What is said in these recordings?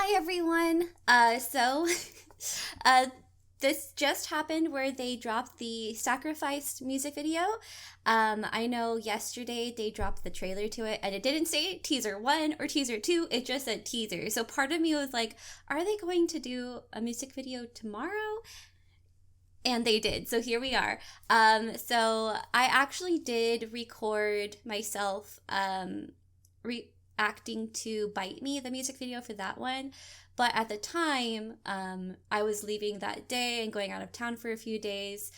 Hi everyone. So uh this just happened where they dropped the Sacrificed music video. I know yesterday they dropped the trailer to it and it didn't say teaser 1 or teaser 2, it just said teaser. So part of me was like, are they going to do a music video tomorrow? And they did. So here we are. So I actually did record myself reacting to Bite Me, the music video for that one. But at the time, I was leaving that day and going out of town for a few days.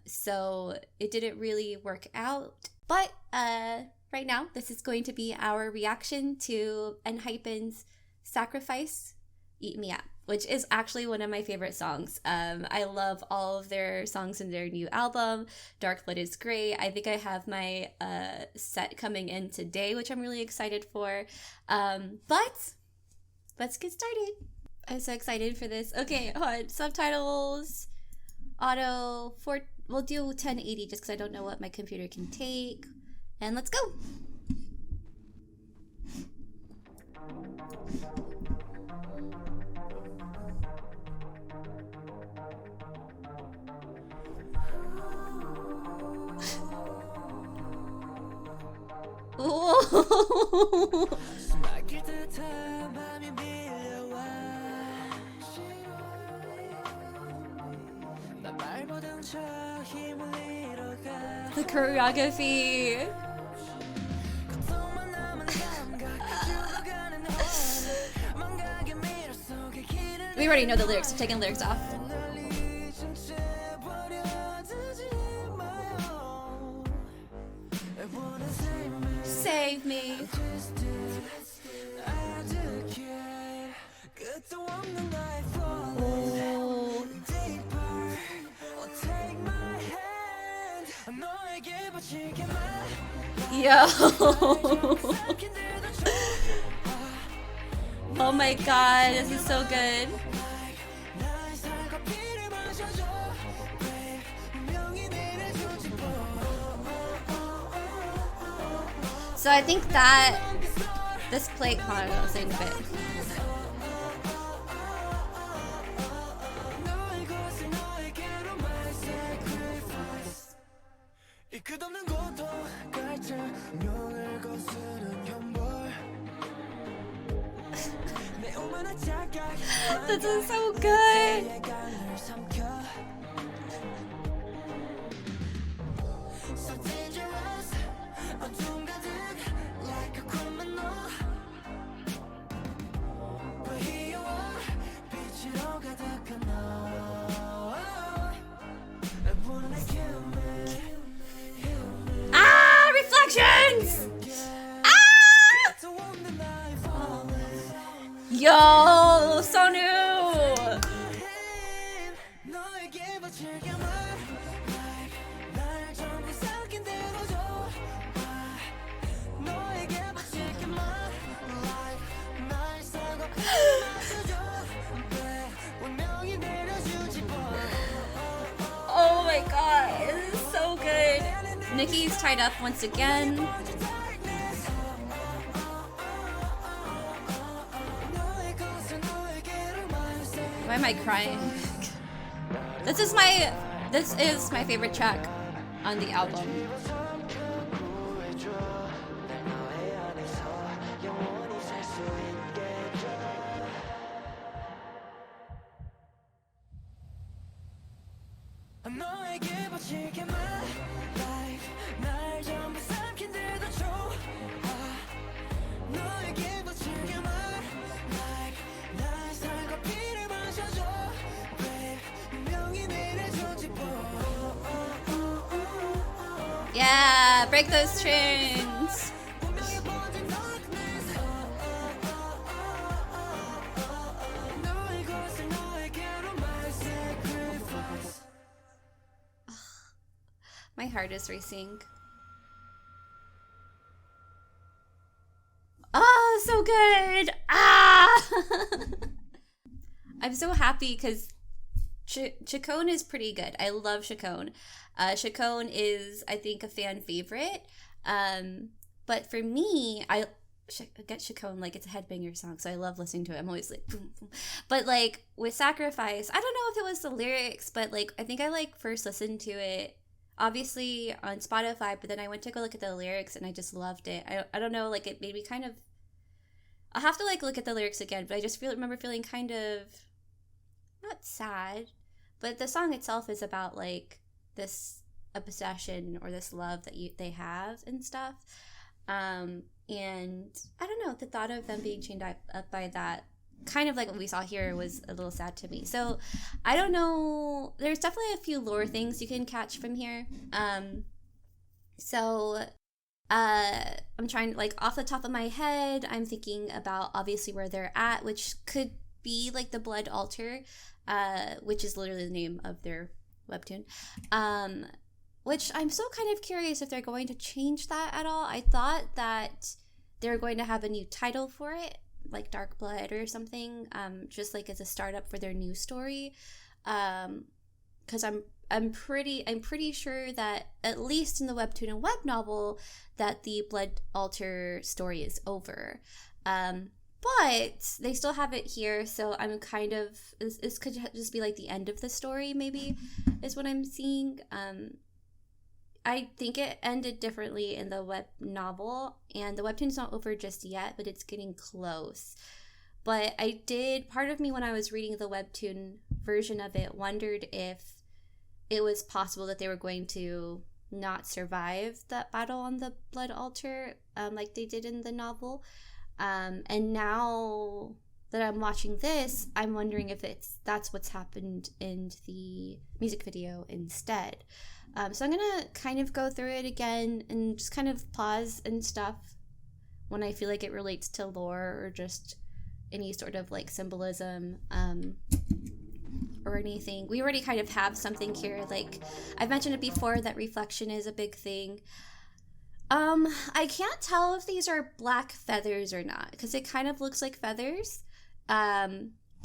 So it didn't really work out. But right now, this is going to be our reaction to Enhypen's Sacrifice, Eat Me Up, which is actually one of my favorite songs. I love all of their songs in their new album. Dark Blood is great. I think I have my set coming in today, which I'm really excited for. But let's get started. I'm so excited for this. Okay, hold on. Subtitles, auto, we'll do 1080 just because I don't know what my computer can take. And let's go. Whoa. The choreography. We already know the lyrics. I'm taking the lyrics off. Save me. Oh. Yo. Oh my god, this is so good. So I think that this plate, hold on, I'll say in a bit. This is so good. Reflections! Yo, Sonu! Oh my god, this is so good. Nikki's tied up once again. Why am I crying? This is my favorite track on the album. Yeah, break those chains. My heart is racing. Oh, so good. I'm so happy because Chacon is pretty good. I love Chacon. Chacon is, I think, a fan favorite. But for me, get Chacon, like it's a headbanger song, so I love listening to it. I'm always like boom, boom. But like with Sacrifice, I don't know if it was the lyrics, but like I think I like first listened to it obviously on Spotify, but then I went to go look at the lyrics and I just loved it. I don't know, like it made me kind of, I'll have to like look at the lyrics again, but I just remember feeling kind of not sad, but the song itself is about like this obsession or this love that they have and stuff. And I don't know, the thought of them being chained up by that, kind of like what we saw here, was a little sad to me. So I don't know, there's definitely a few lore things you can catch from here. I'm trying, like, off the top of my head, I'm thinking about obviously where they're at, which could be like the Blood Altar, which is literally the name of their webtoon. Which I'm still kind of curious if they're going to change that at all. I thought that they were going to have a new title for it, like Dark Blood or something, just like as a startup for their new story. Because I'm pretty sure that at least in the webtoon and web novel that the Blood Altar story is over. But they still have it here, so I'm kind of, this could just be like the end of the story, maybe, is what I'm seeing. I think it ended differently in the web novel, and the webtoon's not over just yet, but it's getting close. But part of me when I was reading the webtoon version of it wondered if it was possible that they were going to not survive that battle on the Blood Altar, like they did in the novel. And now that I'm watching this, I'm wondering if that's what's happened in the music video instead. So I'm gonna kind of go through it again and just kind of pause and stuff when I feel like it relates to lore or just any sort of like symbolism or anything. We already kind of have something here. Like I've mentioned it before that reflection is a big thing. I can't tell if these are black feathers or not because it kind of looks like feathers, but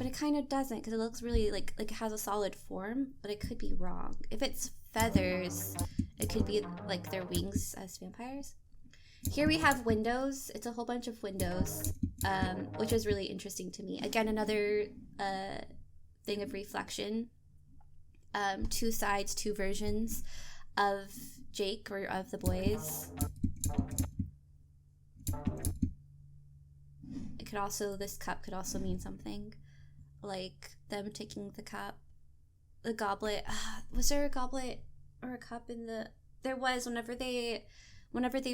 it kind of doesn't because it looks really like it has a solid form, but it could be wrong. If it's feathers, it could be like their wings as vampires. Here we have windows. It's a whole bunch of windows, which is really interesting to me. Again, another thing of reflection. Two sides, two versions of Jake or of the boys. It could also, this cup could also mean something, like them taking the cup, the goblet. Was there a goblet or a cup in the? There was whenever they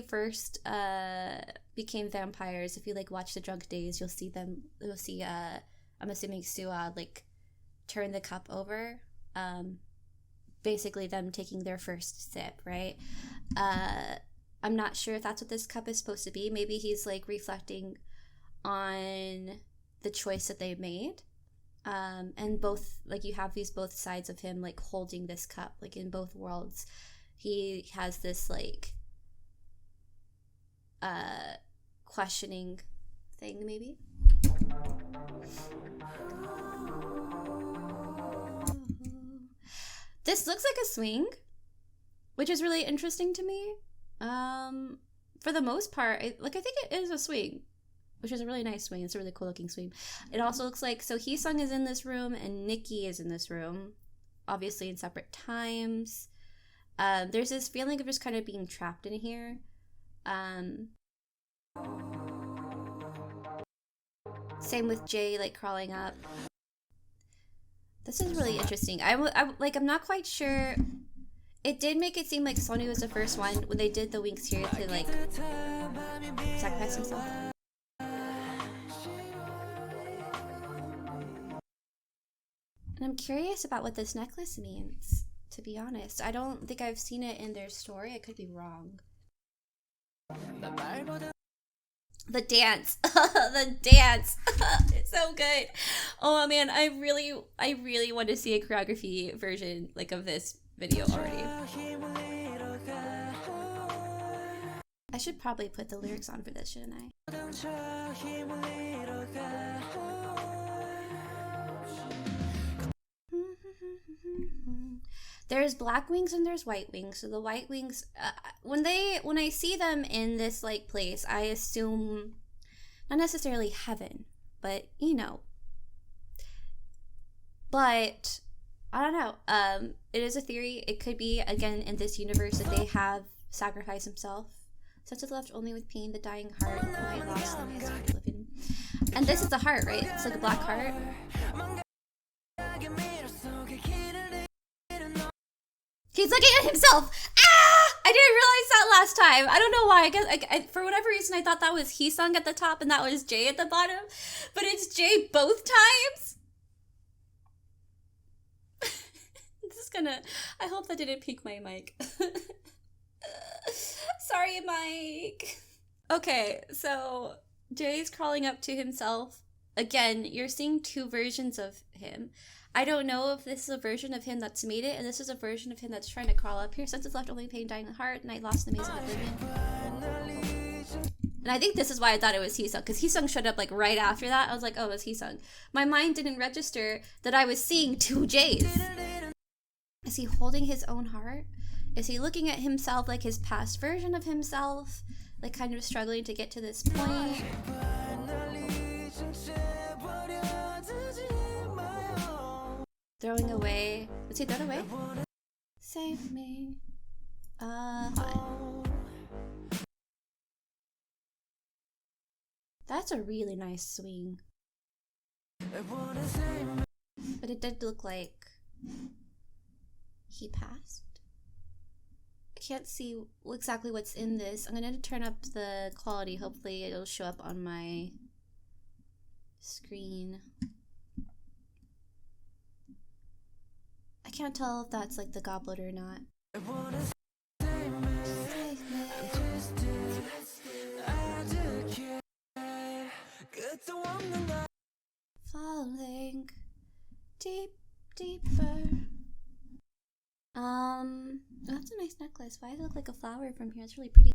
first became vampires. If you like watch the Drunk Days, you'll see them. You'll see. I'm assuming Sua like turn the cup over. Basically them taking their first sip, right? I'm not sure if that's what this cup is supposed to be. Maybe he's like reflecting on the choice that they made. And both, like you have these both sides of him like holding this cup, like in both worlds. He has this like questioning thing, maybe. This looks like a swing, which is really interesting to me. For the most part, I think it is a swing, which is a really nice swing. It's a really cool looking swing. It also looks like, so Heesung is in this room and Nikki is in this room, obviously in separate times. There's this feeling of just kind of being trapped in here. Same with Jay, like crawling up. This is really interesting. I'm not quite sure. It did make it seem like Sony was the first one when they did the wings here to like sacrifice himself. And I'm curious about what this necklace means, to be honest. I don't think I've seen it in their story. I could be wrong. The dance. The dance. It's so good. Oh man, I really want to see a choreography version like of this video already. I should probably put the lyrics on for this, shouldn't I? There's black wings and there's white wings. So the white wings, when I see them in this like place, I assume not necessarily heaven, but you know. But I don't know. It is a theory. It could be, again, in this universe that they have sacrificed himself. Such is left only with pain, the dying heart, might lost the music living. And this is the heart, right? It's like a black heart. He's looking at himself. Ah! I didn't realize that last time. I don't know why. I guess for whatever reason I thought that was Heesung at the top and that was Jay at the bottom. But it's Jay both times. I hope that didn't peak my mic. Sorry, Mike. Okay, so Jay's crawling up to himself. Again, you're seeing two versions of him. I don't know if this is a version of him that's made it, and this is a version of him that's trying to crawl up here. Since it's left only pain, dying heart, and I lost the amazing oblivion. And I think this is why I thought it was Heesung, because Heesung showed up like right after that. I was like, oh, it was Heesung. My mind didn't register that I was seeing two Jays. Is he holding his own heart? Is he looking at himself like his past version of himself? Like kind of struggling to get to this point? Throwing away. Let's see, throw it away. Save me. Hold on. That's a really nice swing. But it did look like he passed. I can't see exactly what's in this. I'm gonna turn up the quality. Hopefully it'll show up on my screen. I can't tell if that's like the goblet or not. Falling deep, deeper. That's a nice necklace. Why does it look like a flower from here? It's really pretty.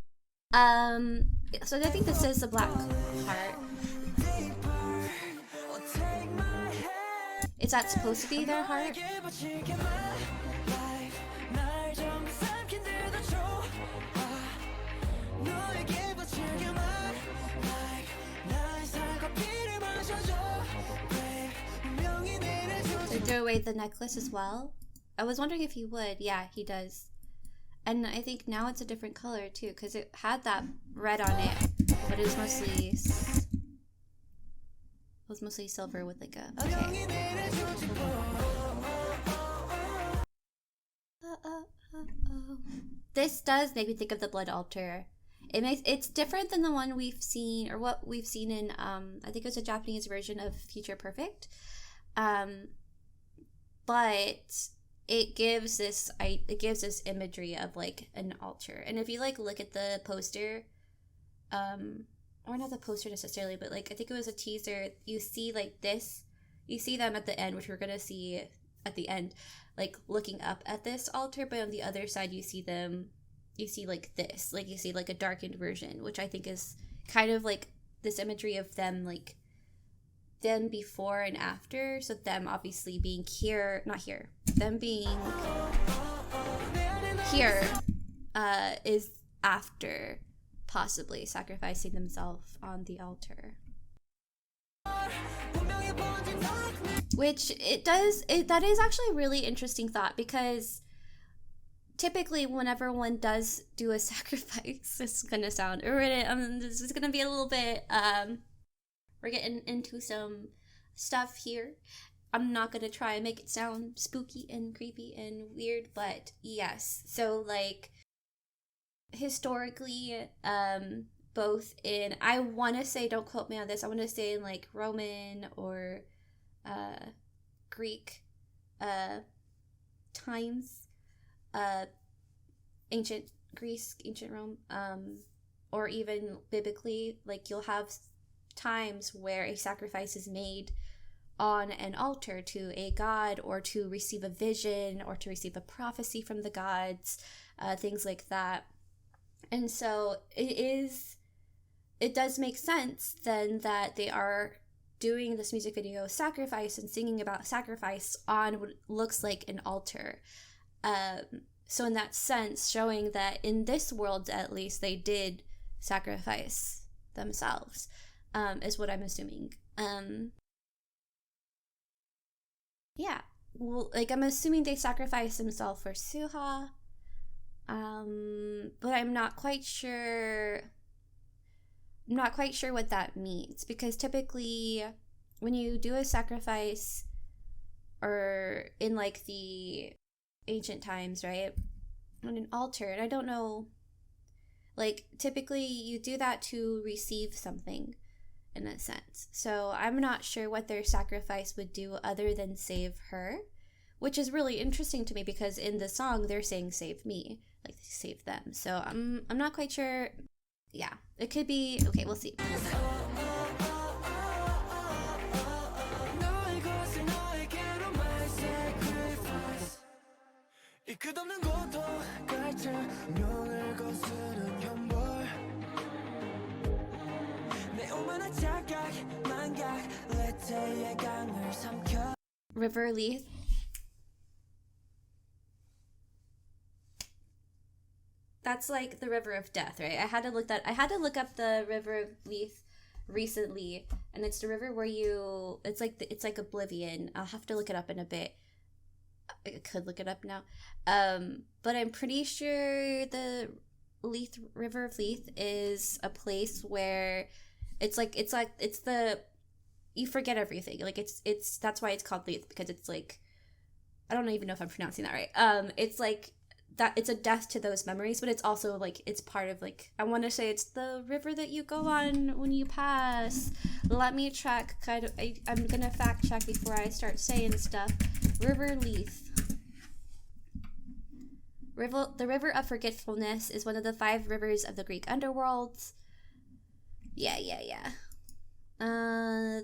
So I think this is the black heart. Is that supposed to be their heart? They threw away the necklace as well. I was wondering if he would. Yeah, he does. And I think now it's a different color too, because it had that red on it, but it was mostly silver with like a okay. This does make me think of the blood altar. It's different than the one we've seen, or what we've seen in I think it was a Japanese version of Future Perfect. But it gives this imagery of like an altar. And if you like look at the poster, or not the poster necessarily, but like I think it was a teaser, you see like this, you see them at the end, which we're gonna see at the end, like looking up at this altar, but on the other side you see like this, like you see like a darkened version, which I think is kind of like this imagery of them, like them before and after. So them obviously being here, not here, them being here is after possibly sacrificing themselves on the altar. Which that is actually a really interesting thought, because typically whenever one does do a sacrifice, it's gonna sound, this is gonna be a little bit, we're getting into some stuff here. I'm not gonna try and make it sound spooky and creepy and weird, but yes. So like historically, both in, I want to say, don't quote me on this, I want to say in like Roman or Greek times, ancient Greece, ancient Rome, or even biblically, like you'll have times where a sacrifice is made on an altar to a god, or to receive a vision, or to receive a prophecy from the gods, things like that. And so it does make sense then that they are doing this music video sacrifice and singing about sacrifice on what looks like an altar. So in that sense, showing that in this world at least they did sacrifice themselves. is what I'm assuming. Yeah, well, like I'm assuming they sacrificed themselves for Suha, but I'm not quite sure. I'm not quite sure what that means, because typically when you do a sacrifice, or in like the ancient times, right, on an altar, and I don't know, like typically you do that to receive something in a sense. So I'm not sure what their sacrifice would do other than save her, which is really interesting to me, because in the song they're saying save me, like save them. So I'm not quite sure. Yeah, it could be. Okay, we'll see. River Leith. That's like the river of death, right? I had to look up the River of Leith recently, and it's the river where you, it's like Oblivion. I'll have to look it up in a bit. I could look it up now. But I'm pretty sure the River of Leith is a place where it's the, you forget everything. Like it's that's why it's called Leith, because it's like, I don't even know if I'm pronouncing that right. It's like that, it's a death to those memories, but it's also like, it's part of like, I want to say it's the river that you go on when you pass. Let me check. I'm gonna fact check before I start saying stuff. River Leith. The River of Forgetfulness is one of the 5 rivers of the Greek underworld. Yeah.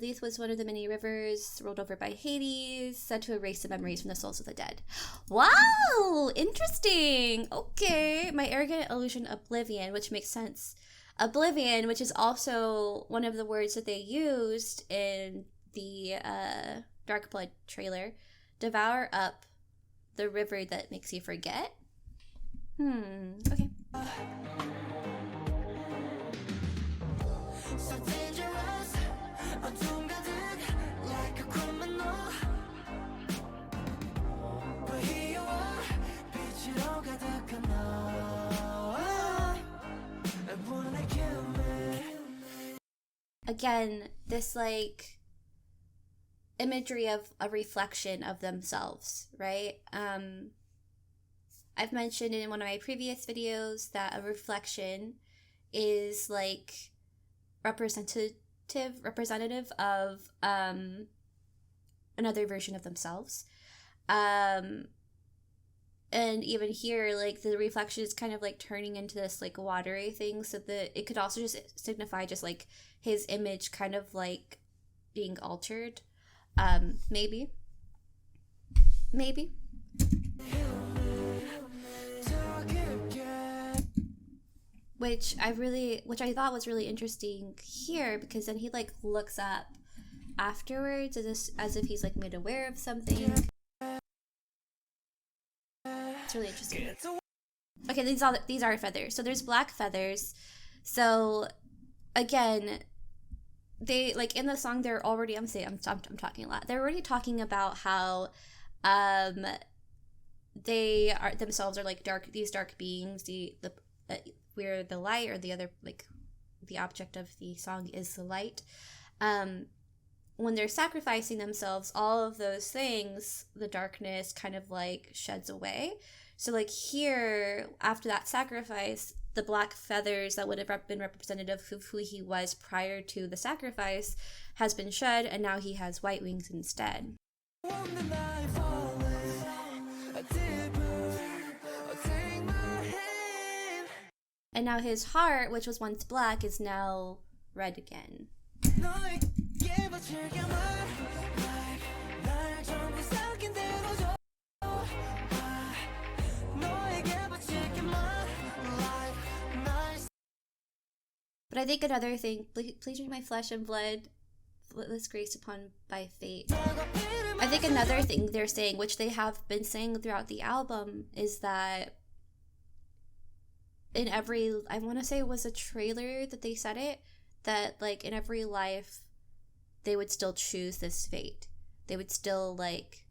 Leith was one of the many rivers ruled over by Hades, said to erase the memories from the souls of the dead. Wow! Interesting! Okay. My arrogant illusion, Oblivion, which makes sense. Oblivion, which is also one of the words that they used in the Dark Blood trailer. Devour up the river that makes you forget. Okay. Again, this like imagery of a reflection of themselves, right? I've mentioned in one of my previous videos that a reflection is like representative of another version of themselves. And even here, like the reflection is kind of like turning into this like watery thing, so that it could also just signify just like his image kind of like being altered. Maybe. Which I thought was really interesting here, because then he like looks up afterwards as if he's like made aware of something. It's really interesting. Okay, these are feathers. So there's black feathers. So again, they like in the song they're already I'm talking a lot. They're already talking about how they are themselves are like these dark beings, where the light, or the other, like the object of the song is the light. When they're sacrificing themselves, all of those things, the darkness kind of like sheds away. So like here, after that sacrifice, the black feathers that would have been representative of who he was prior to the sacrifice has been shed, and now he has white wings instead. And now his heart, which was once black, is now red again. But I think another thing, please drink my flesh and blood, was graced upon by fate. I think another thing they're saying, which they have been saying throughout the album, is that in every, I want to say it was a trailer that they said it, that like in every life they would still choose this fate. They would still like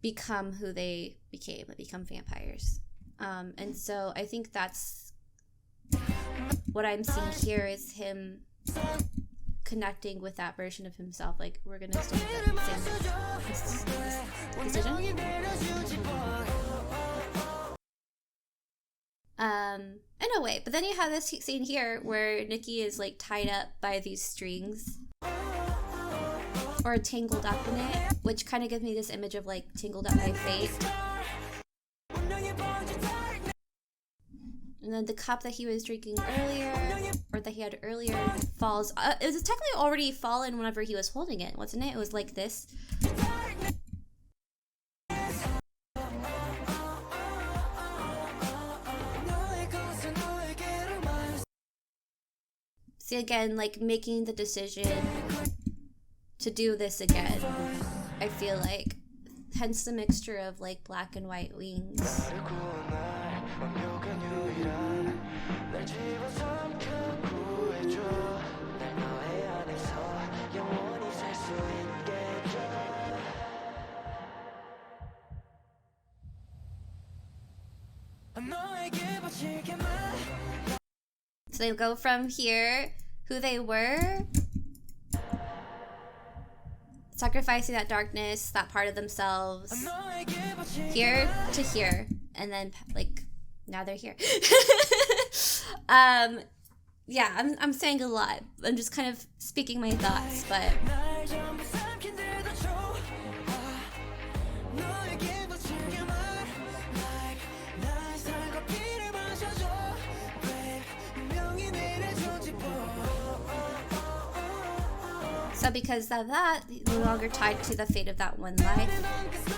become who they became, like become vampires. And so I think that's what I'm seeing here is him connecting with that version of himself. Like, we're gonna still make that same decision. In a way, but then you have this scene here where Nikki is like tied up by these strings or tangled up in it, which kind of gives me this image of like tangled up by fate. And then the cup that he was drinking earlier, or that he had earlier, falls. It was technically already fallen whenever he was holding it, wasn't it? It was like this. See, again, like making the decision to do this again. I feel like, hence the mixture of like black and white wings. So they go from here, who they were, sacrificing that darkness, that part of themselves, here to here, and then like now they're here. Yeah, I'm saying a lot. I'm just kind of speaking my thoughts, but so because of that, he's no longer tied to the fate of that one life.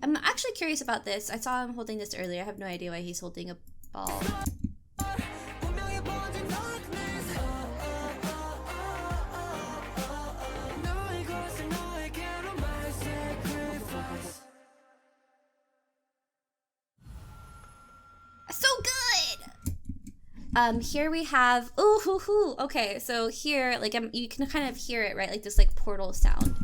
I'm actually curious about this. I saw him holding this earlier. I have no idea why he's holding a ball. So good! Here we have, ooh, hoo, hoo. Okay, so here, like, you can kind of hear it, right? Like this, like, portal sound.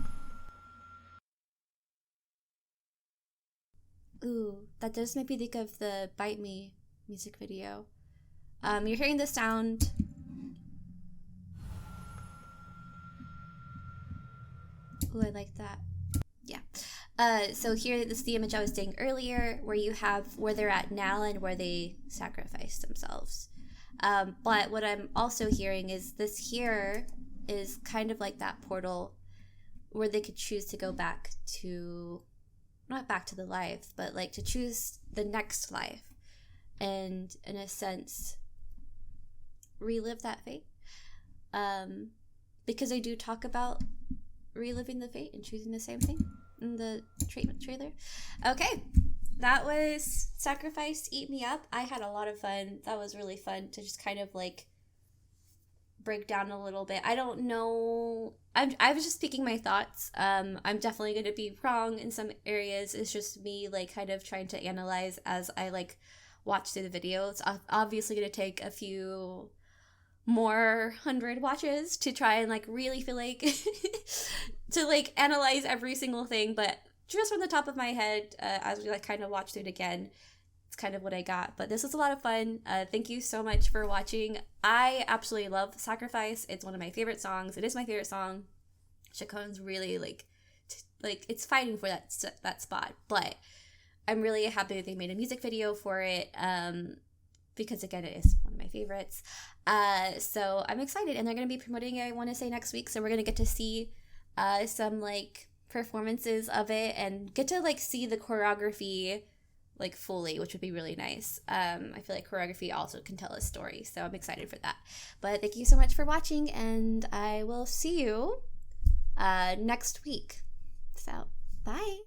Ooh, that does make me think of the Bite Me music video. You're hearing the sound. Ooh, I like that. Yeah. So here, this is the image I was saying earlier, where you have where they're at now and where they sacrificed themselves. But what I'm also hearing is this here is kind of like that portal where they could choose to go back to, not back to the life, but like to choose the next life and in a sense relive that fate. Because they do talk about reliving the fate and choosing the same thing in the trailer. Okay, that was Sacrifice, Eat Me Up. I had a lot of fun. That was really fun to just kind of like break down a little bit. I don't know. I was just speaking my thoughts. I'm definitely going to be wrong in some areas. It's just me like kind of trying to analyze as I like watch through the video. It's obviously going to take a few more 100 watches to try and like really feel like to like analyze every single thing, but just from the top of my head, as we like kind of watch through it again, it's kind of what I got. But this was a lot of fun. Thank you so much for watching. I absolutely love Sacrifice. It's one of my favorite songs. It is my favorite song. Chacon's really like it's fighting for that spot, but I'm really happy that they made a music video for it. Because again, it is one of my favorites. So I'm excited, and they're going to be promoting it, I want to say, next week. So we're going to get to see some like performances of it and get to like see the choreography like fully, which would be really nice. I feel like choreography also can tell a story, so I'm excited for that. But thank you so much for watching, and I will see you next week. So bye.